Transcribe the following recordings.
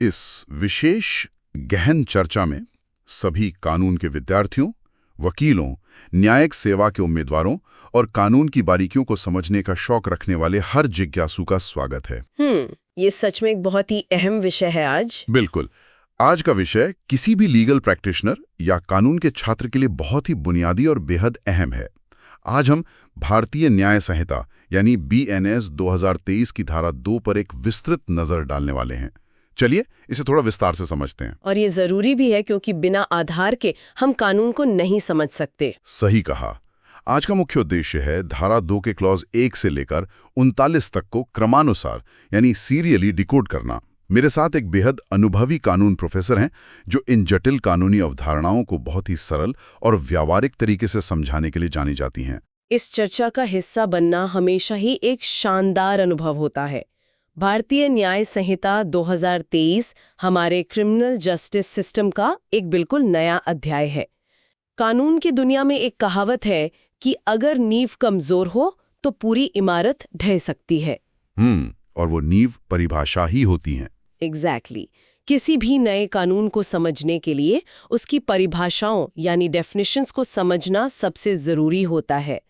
इस विशेष गहन चर्चा में सभी कानून के विद्यार्थियों, वकीलों, न्यायिक सेवा के उम्मीदवारों और कानून की बारीकियों को समझने का शौक रखने वाले हर जिज्ञासु का स्वागत है। ये सच में एक बहुत ही अहम विषय है आज। बिल्कुल। आज का विषय किसी भी लीगल प्रैक्टिशनर या कानून के छात्र के लिए बहुत ही बुनियादी और बेहद अहम है। आज हम भारतीय न्याय संहिता यानी BNS 2023 की धारा 2 पर एक विस्तृत नजर डालने वाले हैं। चलिए इसे थोड़ा विस्तार से समझते हैं। और ये जरूरी भी है क्योंकि बिना आधार के हम कानून को नहीं समझ सकते। सही कहा। आज का मुख्य उद्देश्य है धारा 2 के क्लॉज 1 से लेकर 39 तक को क्रमानुसार यानी सीरियली डिकोड करना। मेरे साथ एक बेहद अनुभवी कानून प्रोफेसर हैं जो इन जटिल कानूनी अवधारणाओं को बहुत ही सरल और व्यावहारिक तरीके से समझाने के लिए जानी जाती हैं। इस चर्चा का हिस्सा बनना हमेशा ही एक शानदार अनुभव होता है। भारतीय न्याय संहिता 2023 हमारे क्रिमिनल जस्टिस सिस्टम का एक बिल्कुल नया अध्याय है। कानून की दुनिया में एक कहावत है कि अगर नींव कमजोर हो तो पूरी इमारत ढह सकती है। और वो नींव परिभाषा ही होती हैं। एग्जैक्टली। किसी भी नए कानून को समझने के लिए उसकी परिभाषाओं यानी डेफिनेशंस को समझना सबसे जरूरी होता है।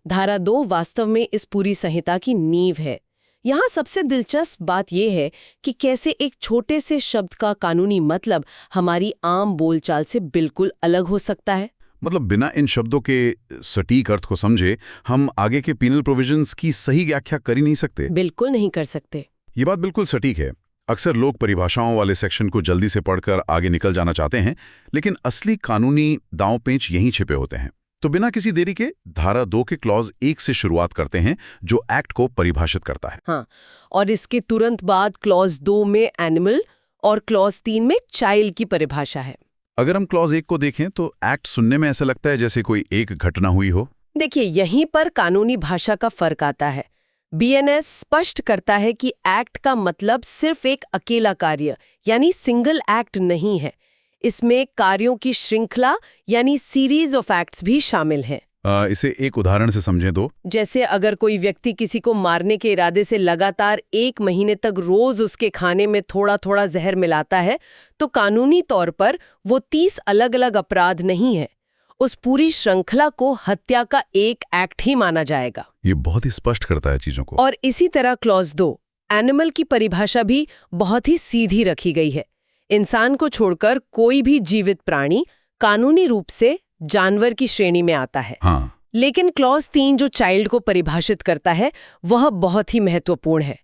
धारा 2 वास्तव में इस पूरी संहिता की नींव है। यहाँ सबसे दिलचस्प बात यह है कि कैसे एक छोटे से शब्द का कानूनी मतलब हमारी आम बोलचाल से बिल्कुल अलग हो सकता है। मतलब बिना इन शब्दों के सटीक अर्थ को समझे हम आगे के पीनल प्रोविजंस की सही व्याख्या कर ही नहीं सकते। बिल्कुल नहीं कर सकते। ये बात बिल्कुल सटीक है। अक्सर लोग परिभाषाओं वाले सेक्शन को जल्दी से पढ़कर आगे निकल जाना चाहते हैं, लेकिन असली कानूनी दांव पेंच यहीं छिपे होते हैं। तो बिना किसी देरी के धारा 2 के क्लॉज 1 से शुरुआत करते हैं जो एक्ट को परिभाषित करता है। हाँ, और इसके तुरंत बाद क्लॉज 2 में एनिमल और क्लॉज 3 में चाइल्ड की परिभाषा है। अगर हम क्लॉज 1 को देखें तो एक्ट सुनने में ऐसा लगता है जैसे कोई एक घटना हुई हो। देखिए, यहीं पर कानूनी भाषा का फर्क आता है। BNS स्पष्ट करता है कि एक्ट का मतलब सिर्फ एक अकेला कार्य यानी सिंगल एक्ट नहीं है। इसमें कार्यों की श्रृंखला यानी सीरीज ऑफ एक्ट्स भी शामिल हैं। इसे एक उदाहरण से समझें तो जैसे अगर कोई व्यक्ति किसी को मारने के इरादे से लगातार 1 महीने तक रोज उसके खाने में थोड़ा थोड़ा जहर मिलाता है, तो कानूनी तौर पर वो 30 अलग अलग अपराध नहीं है। उस पूरी श्रृंखला को हत्या का एक एक्ट ही माना जाएगा। ये बहुत ही स्पष्ट करता है चीजों को। और इसी तरह क्लॉज 2 एनिमल की परिभाषा भी बहुत ही सीधी रखी गई है। इंसान को छोड़कर कोई भी जीवित प्राणी कानूनी रूप से जानवर की श्रेणी में आता है। हाँ। लेकिन क्लॉज 3 जो चाइल्ड को परिभाषित करता है वह बहुत ही महत्वपूर्ण है।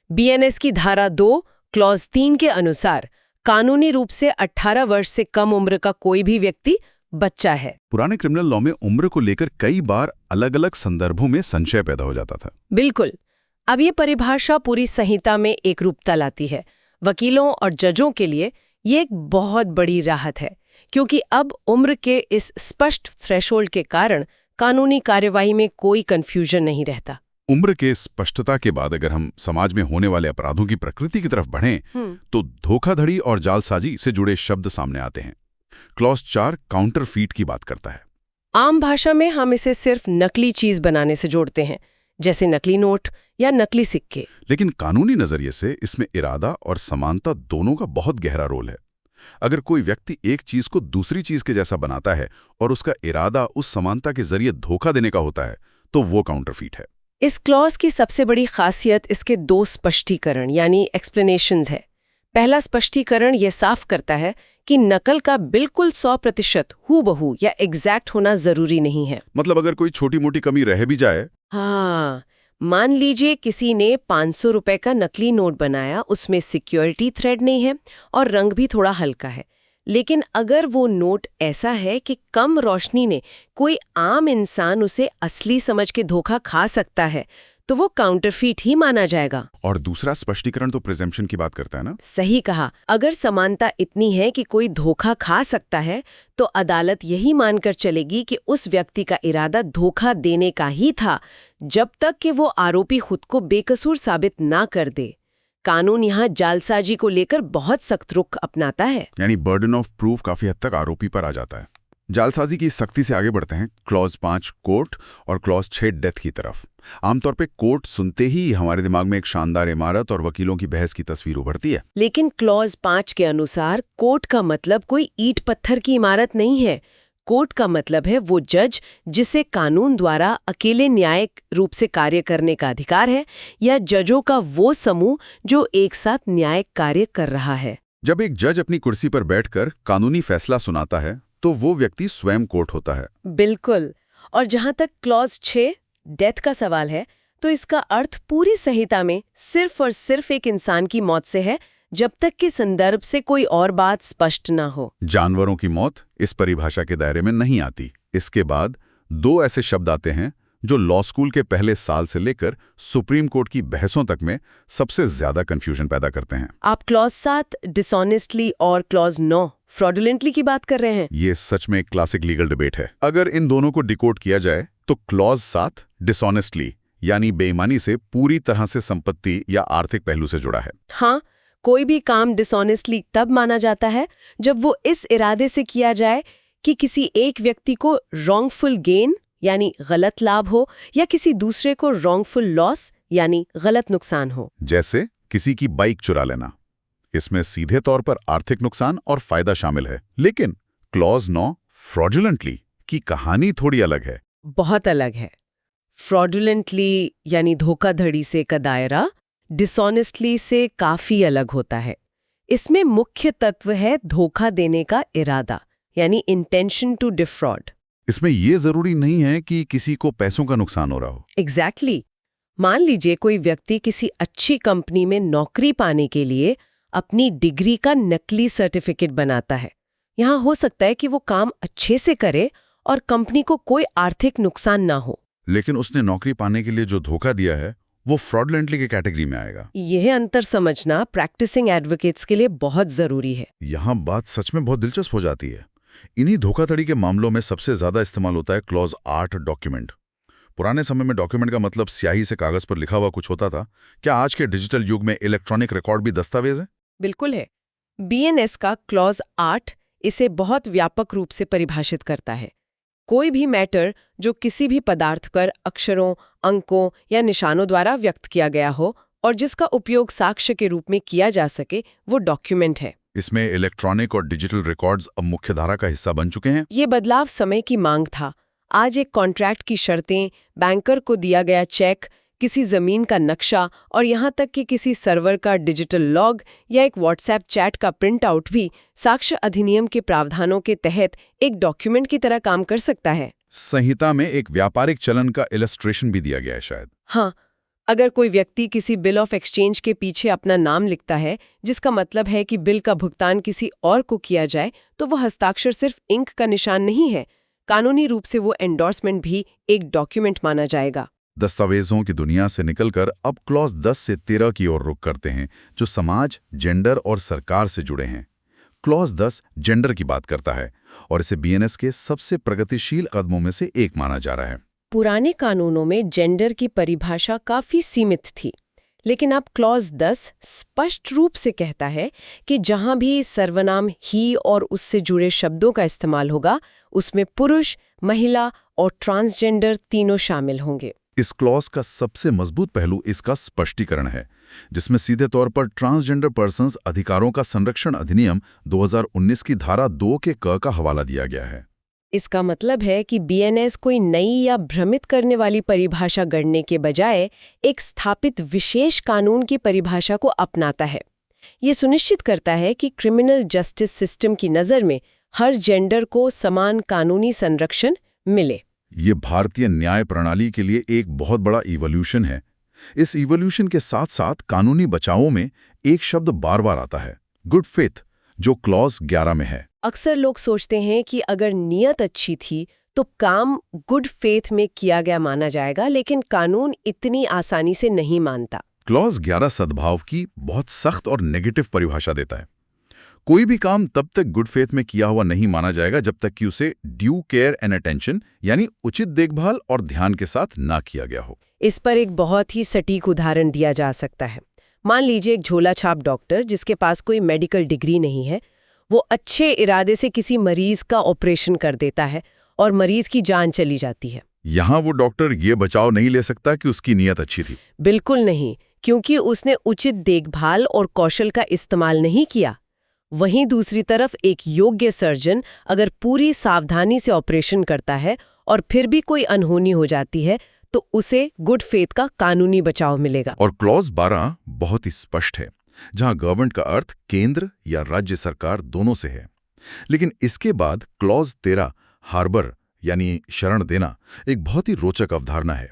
BNS की धारा 2 क्लॉज 3 के अनुसार कानूनी रूप से 18 वर्ष से कम उम्र का कोई भी व्यक्ति बच्चा है। पुराने क्रिमिनल लॉ में उम्र को लेकर कई बार अलग अलग संदर्भों में संशय पैदा हो जाता था। बिल्कुल। अब ये परिभाषा पूरी संहिता में एक रूपता लाती है। वकीलों और जजों के लिए ये एक बहुत बड़ी राहत है, क्योंकि अब उम्र के इस स्पष्ट थ्रेशोल्ड के कारण कानूनी कार्यवाही में कोई कंफ्यूजन नहीं रहता। उम्र के स्पष्टता के बाद अगर हम समाज में होने वाले अपराधों की प्रकृति की तरफ बढ़ें तो धोखाधड़ी और जालसाजी से जुड़े शब्द सामने आते हैं। क्लॉज 4 काउंटरफीट की बात करता है। आम भाषा में हम इसे सिर्फ नकली चीज बनाने से जोड़ते हैं, जैसे नकली नोट या नकली सिक्के। लेकिन कानूनी नजरिए से इसमें इरादा और समानता दोनों का बहुत गहरा रोल है। अगर कोई व्यक्ति एक चीज को दूसरी चीज के जैसा बनाता है और उसका इरादा उस समानता के जरिए धोखा देने का होता है तो वो काउंटरफीट है। इस क्लॉज की सबसे बड़ी खासियत इसके 2 स्पष्टीकरण यानी एक्सप्लेनेशंस है। पहला स्पष्टीकरण ये साफ करता है कि नकल का बिल्कुल 100% हूबहू या एग्जैक्ट होना जरूरी नहीं है। मतलब अगर कोई छोटी मोटी कमी रह भी जाए। हाँ, मान लीजिए किसी ने 500 रुपए का नकली नोट बनाया, उसमें सिक्योरिटी थ्रेड नहीं है और रंग भी थोड़ा हल्का है, लेकिन अगर वो नोट ऐसा है कि कम रोशनी ने कोई आम इंसान उसे असली समझ के धोखा खा सकता है, तो वो काउंटरफीट ही माना जाएगा। और दूसरा स्पष्टीकरण तो प्रिजम्पशन की बात करता है ना। सही कहा। अगर समानता इतनी है कि कोई धोखा खा सकता है, तो अदालत यही मानकर चलेगी कि उस व्यक्ति का इरादा धोखा देने का ही था, जब तक कि वो आरोपी खुद को बेकसूर साबित ना कर दे। कानून यहाँ जालसाजी को लेकर बहुत सख्त रुख अपनाता है। यानी बर्डन ऑफ प्रूफ काफी हद तक आरोपी पर आ जाता है। जालसाजी की सख्ती से आगे बढ़ते हैं क्लॉज 5 कोर्ट और क्लॉज 6 डेथ की तरफ। आमतौर पे कोर्ट सुनते ही हमारे दिमाग में एक शानदार इमारत और वकीलों की बहस की तस्वीर उभरती है। लेकिन क्लॉज 5 के अनुसार कोर्ट का मतलब कोई ईंट पत्थर की इमारत नहीं है। कोर्ट का मतलब है वो जज जिसे कानून द्वारा अकेले न्यायिक रूप से कार्य करने का अधिकार है, या जजों का वो समूह जो एक साथ न्यायिक कार्य कर रहा है। जब एक जज अपनी कुर्सी पर बैठकर कानूनी फैसला सुनाता है तो वो व्यक्ति स्वयं कोर्ट होता है। बिल्कुल। और जहां तक क्लॉज 6 डेथ का सवाल है, तो इसका अर्थ पूरी संहिता में सिर्फ और सिर्फ एक इंसान की मौत से है, जब तक कि संदर्भ से कोई और बात स्पष्ट ना हो। जानवरों की मौत इस परिभाषा के दायरे में नहीं आती। इसके बाद 2 ऐसे शब्द आते हैं जो लॉ स्कूल के पहले साल से लेकर सुप्रीम कोर्ट की बहसों तक में सबसे ज्यादा कंफ्यूजन पैदा करते हैं। आप क्लॉज 7 डिसऑनेस्टली और क्लॉज 9 फ्रॉडुलेंटली की बात कर रहे हैं। ये सच में एक क्लासिक लीगल डिबेट है। अगर इन दोनों को डिकोड किया जाए तो क्लॉज 7 डिसऑनेस्टली यानी बेईमानी से पूरी तरह से संपत्ति या आर्थिक पहलू से जुड़ा है। हाँ, कोई भी काम डिसऑनेस्टली तब माना जाता है जब वो इस इरादे से किया जाए कि किसी एक व्यक्ति को रॉन्गफुल गेन यानी गलत लाभ हो, या किसी दूसरे को रॉन्गफुल लॉस यानी गलत नुकसान हो। जैसे किसी की बाइक चुरा लेना, इसमें सीधे तौर पर आर्थिक नुकसान और फायदा शामिल है। लेकिन क्लॉज 9 फ्रॉडुलेंटली की कहानी थोड़ी अलग है। बहुत अलग है। फ्रॉडुलेंटली यानी धोखाधड़ी से का दायरा डिसऑनेस्टली से काफी अलग होता है। इसमें मुख्य तत्व है धोखा देने का इरादा, यानी इंटेंशन टू डिफ्रॉड। इसमें यह जरूरी नहीं है कि किसी को पैसों का नुकसान हो रहा हो। एग्जैक्टली। मान लीजिए कोई व्यक्ति किसी अच्छी कंपनी में नौकरी पाने के लिए अपनी डिग्री का नकली सर्टिफिकेट बनाता है। यहाँ हो सकता है कि वो काम अच्छे से करे और कंपनी को कोई आर्थिक नुकसान ना हो। लेकिन उसने नौकरी पाने के लिए जो धोखा दिया है वो फ्रॉडुलेंटली की कैटेगरी में आएगा। यह अंतर समझना प्रैक्टिसिंग एडवोकेट्स के लिए बहुत जरूरी है। यहाँ बात सच में बहुत दिलचस्प हो जाती है। इन्हीं धोखाधड़ी के मामलों में सबसे ज्यादा इस्तेमाल होता है क्लॉज 8 डॉक्यूमेंट। पुराने समय में डॉक्यूमेंट का मतलब स्याही से कागज पर लिखा हुआ कुछ होता था। क्या आज के डिजिटल युग में इलेक्ट्रॉनिक रिकॉर्ड भी दस्तावेज है? बिल्कुल है। बीएनएस का क्लॉज 8 इसे बहुत व्यापक रूप से परिभाषित करता है। कोई भी मैटर जो किसी भी पदार्थ पर अक्षरों, अंकों या निशानों द्वारा व्यक्त किया गया हो और जिसका उपयोग साक्ष्य के रूप में किया जा सके, वो डॉक्यूमेंट है। इसमें इलेक्ट्रॉनिक और डिजिटल रिकॉर्ड्स अब मुख्यधारा का हिस्सा बन चुके हैं। ये बदलाव समय की मांग था। आज एक कॉन्ट्रैक्ट की शर्तें, बैंकर को दिया गया चेक, किसी जमीन का नक्शा और यहाँ तक कि किसी सर्वर का डिजिटल लॉग या एक व्हाट्सएप चैट का प्रिंट आउट भी साक्ष्य अधिनियम के प्रावधानों के तहत एक डॉक्यूमेंट की तरह काम कर सकता है। संहिता में एक व्यापारिक चलन का इलस्ट्रेशन भी दिया गया है शायद। हाँ, अगर कोई व्यक्ति किसी बिल ऑफ एक्सचेंज के पीछे अपना नाम लिखता है, जिसका मतलब है कि बिल का भुगतान किसी और को किया जाए, तो वह हस्ताक्षर सिर्फ इंक का निशान नहीं है। कानूनी रूप से वो एंडोर्समेंट भी एक डॉक्यूमेंट माना जाएगा। दस्तावेजों की दुनिया से निकलकर अब क्लॉज 10 से 13 की ओर रुख करते हैं, जो समाज, जेंडर और सरकार से जुड़े हैं। क्लॉज 10 जेंडर की बात करता है और इसे बीएनएस के सबसे प्रगतिशील कदमों में से एक माना जा रहा है। पुराने कानूनों में जेंडर की परिभाषा काफी सीमित थी, लेकिन अब क्लॉज 10 स्पष्ट रूप से कहता है कि जहां भी सर्वनाम ही और उससे जुड़े शब्दों का इस्तेमाल होगा, उसमें पुरुष, महिला और ट्रांसजेंडर तीनों शामिल होंगे। इस क्लॉज का सबसे मजबूत पहलू इसका स्पष्टीकरण है, जिसमें सीधे तौर पर ट्रांसजेंडर पर्सन्स अधिकारों का संरक्षण अधिनियम 2019 की धारा 2 के क का हवाला दिया गया है। इसका मतलब है कि बीएनएस कोई नई या भ्रमित करने वाली परिभाषा गढ़ने के बजाय एक स्थापित विशेष कानून की परिभाषा को अपनाता है। ये सुनिश्चित करता है कि क्रिमिनल जस्टिस सिस्टम की नज़र में हर जेंडर को समान कानूनी संरक्षण मिले। ये भारतीय न्याय प्रणाली के लिए एक बहुत बड़ा इवोल्यूशन है। इस इवोल्यूशन के साथ साथ कानूनी बचावों में एक शब्द बार बार आता है, गुड फेथ, जो क्लॉज 11 में है। अक्सर लोग सोचते हैं कि अगर नीयत अच्छी थी तो काम गुड फेथ में किया गया माना जाएगा, लेकिन कानून इतनी आसानी से नहीं मानता। क्लॉज 11 सद्भाव की बहुत सख्त और नेगेटिव परिभाषा देता है। कोई भी काम तब तक गुड फेथ में किया हुआ नहीं माना जाएगा जब तक कि उसे ड्यू केयर एंड अटेंशन यानी उचित देखभाल और ध्यान के साथ ना किया गया हो। इस पर एक बहुत ही सटीक उदाहरण दिया जा सकता है। मान लीजिए एक झोला छाप डॉक्टर जिसके पास कोई मेडिकल डिग्री नहीं है, वो अच्छे इरादे से किसी मरीज का ऑपरेशन कर देता है और मरीज की जान चली जाती है। यहाँ वो डॉक्टर ये बचाव नहीं ले सकता कि उसकी नीयत अच्छी थी। बिल्कुल नहीं, क्योंकि उसने उचित देखभाल और कौशल का इस्तेमाल नहीं किया। वहीं दूसरी तरफ एक योग्य सर्जन अगर पूरी सावधानी से ऑपरेशन करता है और फिर भी कोई अनहोनी हो जाती है तो उसे गुड फेथ का कानूनी बचाव मिलेगा। और क्लॉज 12 बहुत ही स्पष्ट है, जहां गवर्नमेंट का अर्थ केंद्र या राज्य सरकार दोनों से है। लेकिन इसके बाद क्लॉज 13 हार्बर यानी शरण देना एक बहुत ही रोचक अवधारणा है।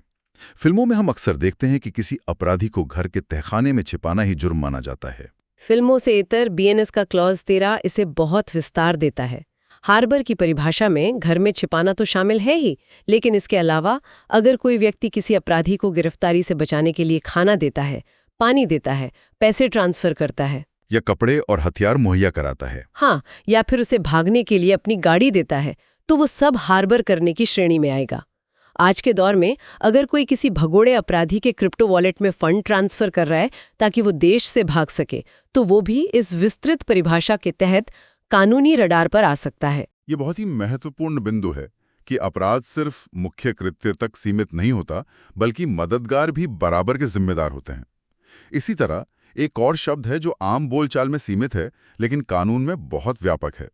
फिल्मों में हम अक्सर देखते हैं कि किसी अपराधी को घर के तहखाने में छिपाना ही जुर्म माना जाता है। फिल्मों से इतर बीएनएस का क्लॉज 13 इसे बहुत विस्तार देता है। हार्बर की परिभाषा में घर में छिपाना तो शामिल है ही, लेकिन इसके अलावा अगर कोई व्यक्ति किसी अपराधी को गिरफ्तारी से बचाने के लिए खाना देता है, पानी देता है, पैसे ट्रांसफर करता है या कपड़े और हथियार मुहैया कराता है, हाँ, या फिर उसे भागने के लिए अपनी गाड़ी देता है, तो वो सब हार्बर करने की श्रेणी में आएगा। आज के दौर में अगर कोई किसी भगोड़े अपराधी के क्रिप्टो वॉलेट में फंड ट्रांसफर कर रहा है ताकि वो देश से भाग सके, तो वो भी इस विस्तृत परिभाषा के तहत कानूनी रडार पर आ सकता है। ये बहुत ही महत्वपूर्ण बिंदु है कि अपराध सिर्फ मुख्य कृत्य तक सीमित नहीं होता, बल्कि मददगार भी बराबर के जिम्मेदार होते हैं। इसी तरह एक और शब्द है जो आम बोलचाल में सीमित है लेकिन कानून में बहुत व्यापक है,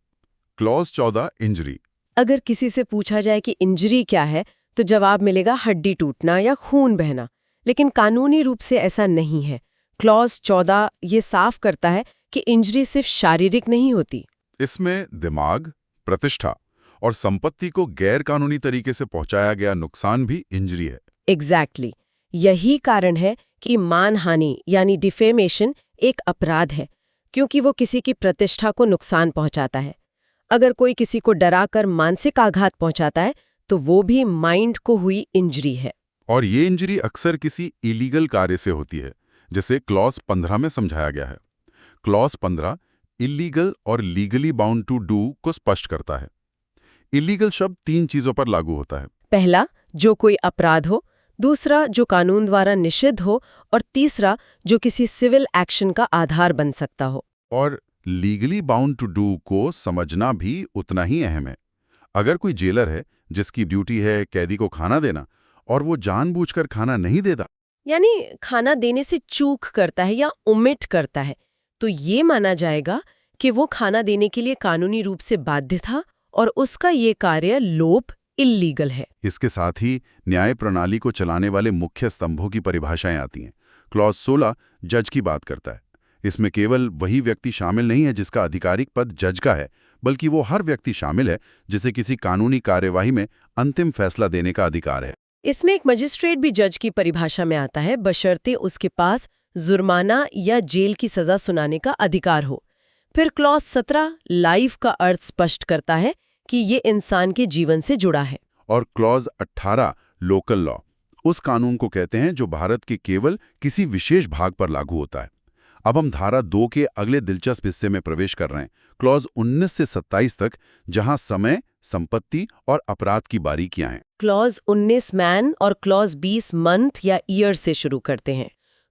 क्लॉज 14 इंजरी। अगर किसी से पूछा जाए कि इंजरी क्या है तो जवाब मिलेगा हड्डी टूटना या खून बहना, लेकिन कानूनी रूप से ऐसा नहीं है। क्लॉज 14 ये साफ करता है कि इंजरी सिर्फ शारीरिक नहीं होती। इसमें दिमाग, प्रतिष्ठा और संपत्ति को गैर कानूनी तरीके से पहुंचाया गया नुकसान भी इंजरी है। एग्जैक्टली यही कारण है कि मानहानि यानी डिफेमेशन एक अपराध है, क्योंकि वो किसी की प्रतिष्ठा को नुकसान पहुंचाता है। अगर कोई किसी को डराकर मानसिक आघात पहुंचाता है तो वो भी माइंड को हुई इंजरी है। और ये इंजरी अक्सर किसी इलीगल कार्य से होती है, जिसे क्लॉज 15 में समझाया गया है। क्लॉज 15 इलीगल और लीगली बाउंड टू डू को स्पष्ट करता है। इलीगल शब्द 3 चीजों पर लागू होता है। पहला, जो कोई अपराध हो, दूसरा, जो कानून द्वारा निषिद्ध हो, और तीसरा, जो किसी सिविल एक्शन का आधार बन सकता हो। और लीगली बाउंड टू डू को समझना भी उतना ही अहम है। अगर कोई जेलर है जिसकी ड्यूटी है कैदी को खाना देना और वो जानबूझकर खाना नहीं देता, यानी खाना देने से चूक करता है या ओमिट करता है, तो ये माना जाएगा कि वो खाना देने के लिए कानूनी रूप से बाध्य था और उसका ये कार्य लोप इल्लीगल है। इसके साथ ही न्याय प्रणाली को चलाने वाले मुख्य स्तंभों की परिभाषाएं आती हैं। क्लॉज 16 जज की बात करता है। इसमें केवल वही व्यक्ति शामिल नहीं है जिसका आधिकारिक पद जज का है, बल्कि वो हर व्यक्ति शामिल है जिसे किसी कानूनी कार्यवाही में अंतिम फैसला देने का अधिकार है। इसमें एक मजिस्ट्रेट भी जज की परिभाषा में आता है, बशर्ते उसके पास जुर्माना या जेल की सजा सुनाने का अधिकार हो। फिर क्लॉज 17 लाइफ का अर्थ स्पष्ट करता है कि ये इंसान के जीवन से जुड़ा है। और क्लॉज 18 लोकल लॉ उस कानून को कहते हैं जो भारत के केवल किसी विशेष भाग पर लागू होता है। अब हम धारा 2 के अगले दिलचस्प हिस्से में प्रवेश कर रहे हैं, क्लॉज 19 से 27 तक, जहां समय, संपत्ति और अपराध की बारीकियां हैं। क्लॉज 19 मैन और क्लॉज 20 मंथ या ईयर से शुरू करते हैं।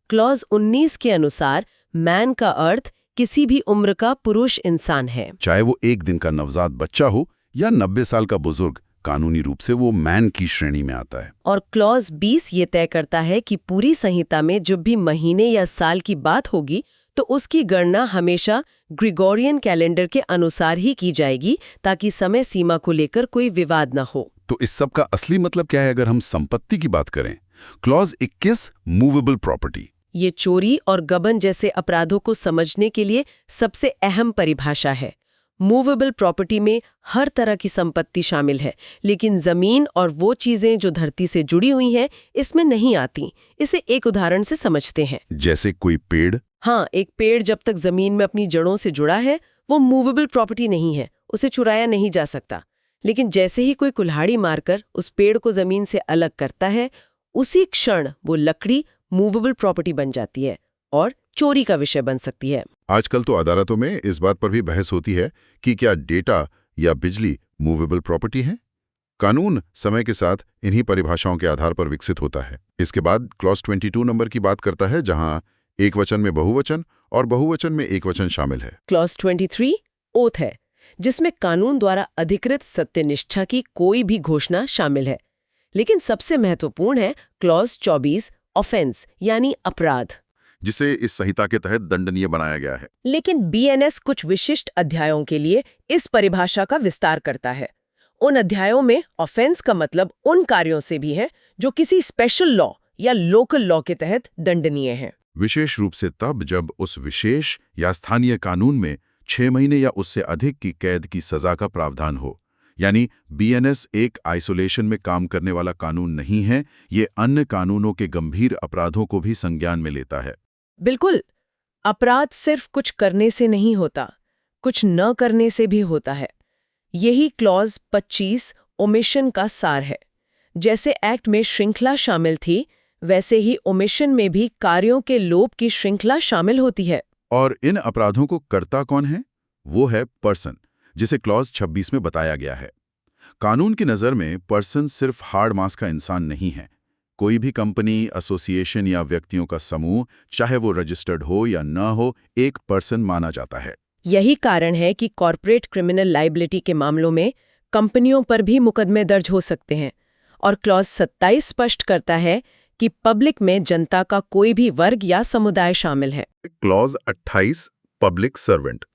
क्लॉज 19 के अनुसार मैन का अर्थ किसी भी उम्र का पुरुष इंसान है, चाहे वो एक दिन का नवजात बच्चा हो या 90 साल का बुजुर्ग, कानूनी रूप से वो मैन की श्रेणी में आता है। और क्लॉज 20 ये तय करता है कि पूरी संहिता में जब भी महीने या साल की बात होगी तो उसकी गणना हमेशा ग्रिगोरियन कैलेंडर के अनुसार ही की जाएगी, ताकि समय सीमा को लेकर कोई विवाद न हो। तो इस सब का असली मतलब क्या है अगर हम संपत्ति की बात करें? Clause 21 movable property. ये चोरी और गबन जैसे अपराधों को समझने के लिए सबसे अहम परिभाषा है। मूवेबल प्रॉपर्टी में हर तरह की संपत्ति शामिल है, लेकिन जमीन और वो चीजें जो धरती से जुड़ी हुई हैं इसमें नहीं आती। इसे एक उदाहरण से समझते हैं। जैसे कोई पेड़? हाँ, एक पेड़ जब तक जमीन में अपनी जड़ों से जुड़ा है वो मूवेबल प्रॉपर्टी नहीं है, उसे चुराया नहीं जा सकता। लेकिन जैसे ही कोई कुल्हाड़ी मारकर उस पेड़ को जमीन से अलग करता है, उसी क्षण वो लकड़ी मूवेबल प्रॉपर्टी बन जाती है और चोरी का विषय बन सकती है। आजकल तो अदालतों में इस बात पर भी बहस होती है कि क्या डेटा या बिजली मूवेबल प्रॉपर्टी है। कानून समय के साथ इन्हीं परिभाषाओं के आधार पर विकसित होता है। इसके बाद क्लॉज 22 नंबर की बात करता है, जहां एक वचन में बहुवचन और बहुवचन में एक वचन शामिल है। क्लॉज 23 ओथ है, जिसमें कानून द्वारा अधिकृत सत्यनिष्ठा की कोई भी घोषणा शामिल है। लेकिन सबसे महत्वपूर्ण है क्लॉज 24 ऑफेंस यानी अपराध, जिसे इस संहिता के तहत दंडनीय बनाया गया है। लेकिन बीएनएस कुछ विशिष्ट अध्यायों के लिए इस परिभाषा का विस्तार करता है। उन अध्यायों में ऑफेंस का मतलब उन कार्यों से भी है जो किसी स्पेशल लॉ या लोकल लॉ के तहत दंडनीय है। विशेष रूप से तब जब उस विशेष या स्थानीय कानून में 6 महीने या उससे अधिक की कैद की सजा का प्रावधान हो। यानी बीएनएस एक आइसोलेशन में काम करने वाला कानून नहीं है, ये अन्य कानूनों के गंभीर अपराधों को भी संज्ञान में लेता है। बिल्कुल, अपराध सिर्फ कुछ करने से नहीं होता, कुछ न करने से भी होता है। यही क्लॉज 25 ओमिशन का सार है। जैसे एक्ट में श्रृंखला शामिल थी, वैसे ही ओमिशन में भी कार्यों के लोप की श्रृंखला शामिल होती है। और इन अपराधों को करता कौन है? वो है पर्सन, जिसे क्लॉज 26 में बताया गया है। कानून की नज़र में पर्सन सिर्फ हार्ड मास का इंसान नहीं है। कोई भी कंपनी, एसोसिएशन या व्यक्तियों का समूह, चाहे वो रजिस्टर्ड हो या न हो, एक पर्सन माना जाता है। यही कारण है कि कॉर्पोरेट क्रिमिनल लायबिलिटी के मामलों में कंपनियों पर भी मुकदमे दर्ज हो सकते हैं। और क्लॉज 27 स्पष्ट करता है कि पब्लिक में जनता का कोई भी वर्ग या समुदाय शामिल है। Clause 28 public servant.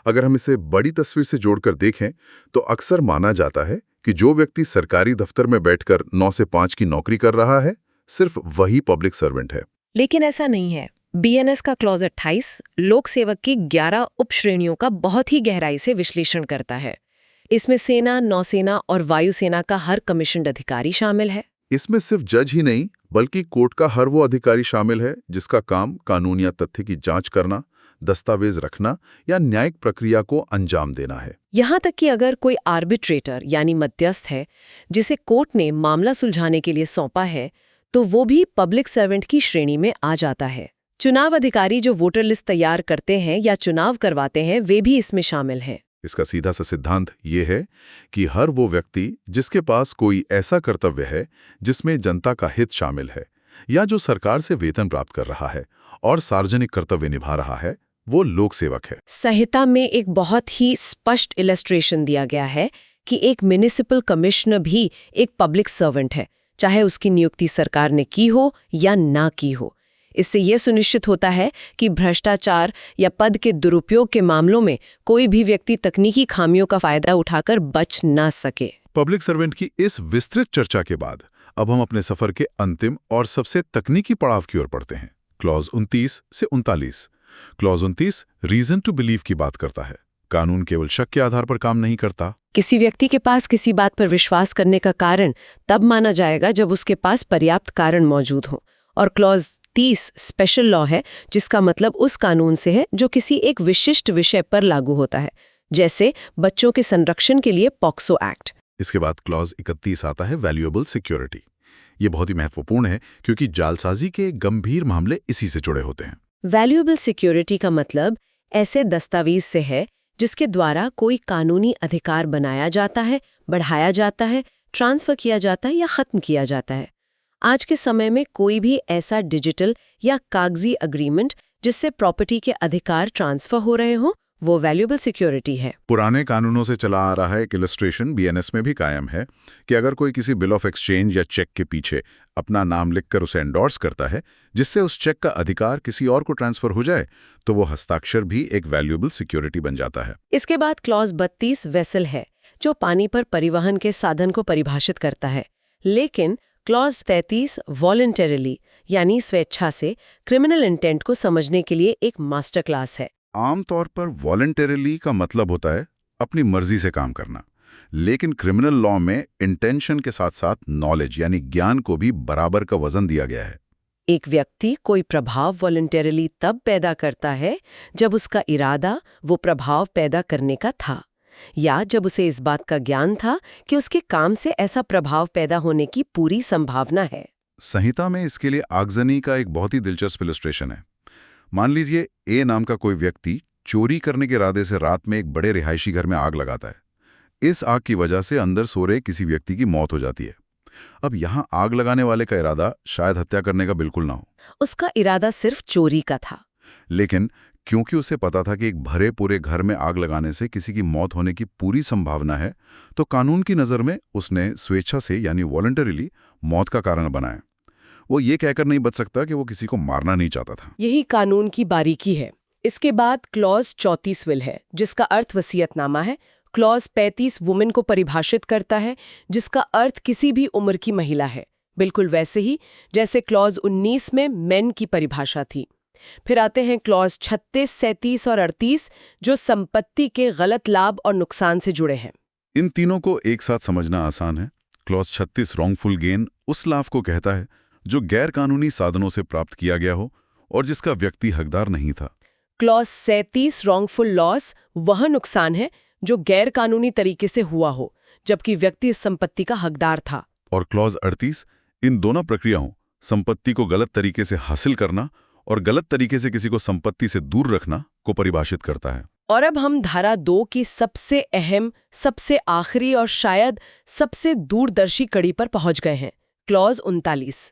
अगर हम इसे बड़ी तस्वीर से जोड़कर देखें तो अक्सर माना जाता है कि जो व्यक्ति सरकारी दफ्तर में बैठकर 9 से 5 की नौकरी कर रहा है, सिर्फ वही पब्लिक सर्वेंट है। लेकिन ऐसा नहीं है। बीएनएस का क्लॉज 28 लोक सेवक की 11 उपश्रेणियों का बहुत ही गहराई से विश्लेषण करता है। इसमें सेना, नौसेना और वायुसेना का हर कमीशन्ड अधिकारी शामिल है। इसमें सिर्फ जज ही नहीं, बल्कि कोर्ट का हर वो अधिकारी शामिल है जिसका काम कानून या तथ्य की जांच करना, दस्तावेज रखना या न्यायिक प्रक्रिया को अंजाम देना है। यहाँ तक कि अगर कोई आर्बिट्रेटर यानी मध्यस्थ है, जिसे कोर्ट ने मामला सुलझाने के लिए सौंपा है, तो वो भी पब्लिक सर्वेंट की श्रेणी में आ जाता है। चुनाव अधिकारी जो वोटर लिस्ट तैयार करते हैं या चुनाव करवाते हैं, वे भी इसमें शामिल हैं। इसका सीधा सा सिद्धांत ये है कि हर वो व्यक्ति जिसके पास कोई ऐसा कर्तव्य है जिसमें जनता का हित शामिल है, या जो सरकार से वेतन प्राप्त कर रहा है और सार्वजनिक कर्तव्य निभा रहा है, वो लोक सेवक है। संहिता में एक बहुत ही स्पष्ट इलस्ट्रेशन दिया गया है कि एक म्युनिसिपल कमिश्नर भी एक पब्लिक सर्वेंट है, चाहे उसकी नियुक्ति सरकार ने की हो या ना की हो। इससे यह सुनिश्चित होता है कि भ्रष्टाचार या पद के दुरुपयोग के मामलों में कोई भी व्यक्ति तकनीकी खामियों का फायदा उठाकर बच ना सके। पब्लिक सर्वेंट की इस विस्तृत चर्चा के बाद अब हम अपने सफर के अंतिम और सबसे तकनीकी पड़ाव की ओर बढ़ते हैं। क्लॉज 29 से 39। क्लॉज 29 रीजन टू बिलीव की बात करता है। कानून केवल शक के आधार पर काम नहीं करता। किसी व्यक्ति के पास किसी बात पर विश्वास करने का कारण तब माना जाएगा जब उसके पास पर्याप्त कारण मौजूद हो। और क्लॉज 30 स्पेशल लॉ है, जिसका मतलब उस कानून से है जो किसी एक विशिष्ट विषय पर लागू होता है, जैसे बच्चों के संरक्षण के लिए पॉक्सो एक्ट। इसके बाद क्लॉज 31 आता है वैल्यूएबल सिक्योरिटी। ये बहुत ही महत्वपूर्ण है क्योंकि जालसाजी के गंभीर मामले इसी से जुड़े होते हैं। वैल्यूएबल सिक्योरिटी का मतलब ऐसे दस्तावेज से है जिसके द्वारा कोई कानूनी अधिकार बनाया जाता है, बढ़ाया जाता है, ट्रांसफर किया जाता है या खत्म किया जाता है। आज के समय में कोई भी ऐसा डिजिटल या कागजी एग्रीमेंट जिससे प्रॉपर्टी के अधिकार ट्रांसफर हो रहे हों, वो वैल्यूएबल सिक्योरिटी है। पुराने कानूनों से चला आ रहा एक इलस्ट्रेशन बीएनएस में भी कायम है कि अगर कोई किसी बिल ऑफ एक्सचेंज या चेक के पीछे अपना नाम लिखकर उसे एंडोर्स करता है, जिससे उस चेक का अधिकार किसी और को ट्रांसफर हो जाए, तो वो हस्ताक्षर भी एक वैल्यूएबल सिक्योरिटी बन जाता है। इसके बाद क्लॉज 32 वेसल है, जो पानी पर परिवहन के साधन को परिभाषित करता है। लेकिन क्लॉज 33 वॉलंटरीली यानी स्वेच्छा से क्रिमिनल इंटेंट को समझने के लिए एक मास्टर क्लास है। आमतौर पर वॉलंटरीली का मतलब होता है अपनी मर्जी से काम करना, लेकिन क्रिमिनल लॉ में इंटेंशन के साथ साथ नॉलेज यानी ज्ञान को भी बराबर का वजन दिया गया है। एक व्यक्ति कोई प्रभाव वॉलंटरीली तब पैदा करता है जब उसका इरादा वो प्रभाव पैदा करने का था, या जब उसे इस बात का ज्ञान था कि उसके काम से ऐसा प्रभाव पैदा होने की पूरी संभावना है। संहिता में इसके लिए आगजनी का एक बहुत ही दिलचस्प इलस्ट्रेशन है। मान लीजिए ए नाम का कोई व्यक्ति चोरी करने के इरादे से रात में एक बड़े रिहायशी घर में आग लगाता है। इस आग की वजह से अंदर सो रहे किसी व्यक्ति की मौत हो जाती है। अब यहाँ आग लगाने वाले का इरादा शायद हत्या करने का बिल्कुल ना हो, उसका इरादा सिर्फ चोरी का था। लेकिन क्योंकि उसे पता था कि एक भरे पूरे घर में आग लगाने से किसी की मौत होने की पूरी संभावना है, तो कानून की नज़र में उसने स्वेच्छा से यानी वॉलंटरीली मौत का कारण बनाया। वो ये कहकर नहीं बच सकता कि वो किसी को मारना नहीं चाहता था। यही कानून की बारीकी है। इसके बाद क्लॉज 34 विल है, जिसका अर्थ वसीयतनामा है। क्लॉज 35 वुमेन को परिभाषित करता है, जिसका अर्थ किसी भी उम्र की महिला है, बिल्कुल वैसे ही जैसे क्लॉज 19 में मेन की परिभाषा थी। फिर आते हैं क्लॉज 36, 37 और 38, जो संपत्ति के गलत लाभ और नुकसान से जुड़े हैं। इन तीनों को एक साथ समझना आसान है। क्लॉज 36 रॉन्गफुल गेन उस लाभ को कहता है जो गैर कानूनी साधनों से प्राप्त किया गया हो और जिसका व्यक्ति हकदार नहीं था। क्लॉज 37 रॉन्गफुल लॉस वह नुकसान है जो गैर कानूनी तरीके से हुआ हो, जबकि व्यक्ति इस संपत्ति का हकदार था। और क्लॉज 38 इन दोनों प्रक्रियाओं, संपत्ति को गलत तरीके से हासिल करना और गलत तरीके से किसी को संपत्ति से दूर रखना, को परिभाषित करता है। और अब हम धारा 2 की सबसे अहम, सबसे आखिरी और शायद सबसे दूरदर्शी कड़ी पर पहुंच गए हैं, क्लॉज 39।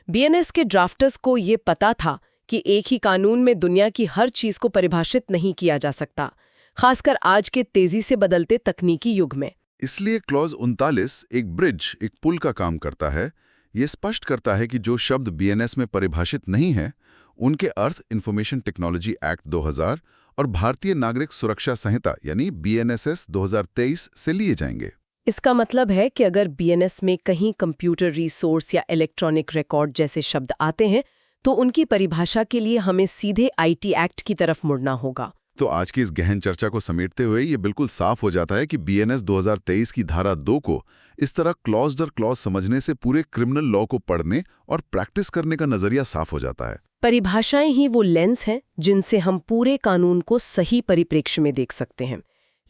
बीएनएस के ड्राफ्टर्स को ये पता था कि एक ही कानून में दुनिया की हर चीज को परिभाषित नहीं किया जा सकता, खासकर आज के तेजी से बदलते तकनीकी युग में। इसलिए क्लॉज 39 एक ब्रिज, एक पुल का काम करता है। ये स्पष्ट करता है कि जो शब्द बीएनएस में परिभाषित नहीं है, उनके अर्थ इंफॉर्मेशन टेक्नोलॉजी एक्ट 2000 और भारतीय नागरिक सुरक्षा संहिता यानी बीएनएसएस 2023 से लिए जाएंगे। इसका मतलब है कि अगर बीएनएस में कहीं कंप्यूटर रिसोर्स या इलेक्ट्रॉनिक रिकॉर्ड जैसे शब्द आते हैं, तो उनकी परिभाषा के लिए हमें सीधे आईटी एक्ट की तरफ मुड़ना होगा। तो आज की इस गहन चर्चा को समेटते हुए ये बिल्कुल साफ हो जाता है कि बीएनएस 2023 की धारा 2 को इस तरह क्लॉज दर क्लॉज समझने से पूरे क्रिमिनल लॉ को पढ़ने और प्रैक्टिस करने का नजरिया साफ हो जाता है। परिभाषाएं ही वो लेंस हैं जिनसे हम पूरे कानून को सही परिप्रेक्ष्य में देख सकते हैं।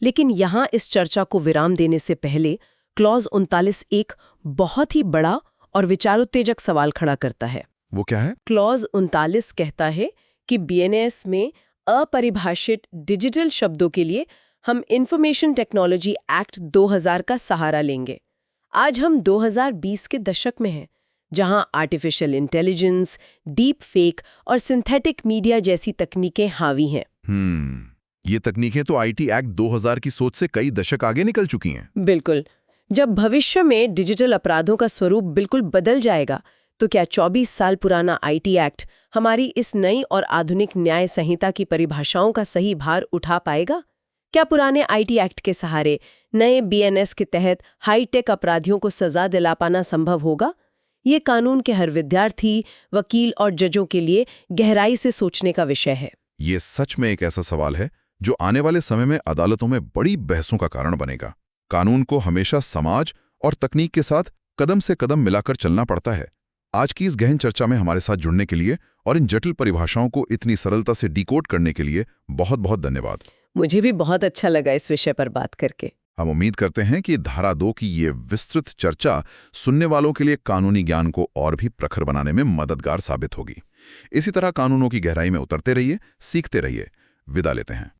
लेकिन यहाँ इस चर्चा को विराम देने से पहले क्लॉज 39 एक बहुत ही बड़ा और विचारोत्तेजक सवाल खड़ा करता है। वो क्या है? क्लॉज 39 कहता है कि बीएनएस में अपरिभाषित डिजिटल शब्दों के लिए हम इंफॉर्मेशन टेक्नोलॉजी एक्ट 2000 का सहारा लेंगे। आज हम 2020 के दशक में हैं, जहां आर्टिफिशियल इंटेलिजेंस, डीप फेक और सिंथेटिक मीडिया जैसी तकनीकें हावी हैं। ये तकनीकें तो आईटी एक्ट 2000 की सोच से कई दशक आगे निकल चुकी हैं। बिल्कुल। जब भविष्य में डिजिटल अपराधों का स्वरूप बिल्कुल बदल जाएगा, तो क्या 24 साल पुराना आईटी एक्ट हमारी इस नई और आधुनिक न्याय संहिता की परिभाषाओं का सही भार उठा पाएगा? क्या पुराने आईटी एक्ट के सहारे नए बीएनएस के तहत हाईटेक अपराधियों को सजा दिला पाना संभव होगा? ये कानून के हर विद्यार्थी, वकील और जजों के लिए गहराई से सोचने का विषय है। ये सच में एक ऐसा सवाल है जो आने वाले समय में अदालतों में बड़ी बहसों का कारण बनेगा। कानून को हमेशा समाज और तकनीक के साथ कदम से कदम मिलाकर चलना पड़ता है। आज की इस गहन चर्चा में हमारे साथ जुड़ने के लिए और इन जटिल परिभाषाओं को इतनी सरलता से डिकोड करने के लिए बहुत बहुत धन्यवाद। मुझे भी बहुत अच्छा लगा इस विषय पर बात करके। हम उम्मीद करते हैं कि धारा 2 की ये विस्तृत चर्चा सुनने वालों के लिए कानूनी ज्ञान को और भी प्रखर बनाने में मददगार साबित होगी। इसी तरह कानूनों की गहराई में उतरते रहिए, सीखते रहिए। विदा लेते हैं।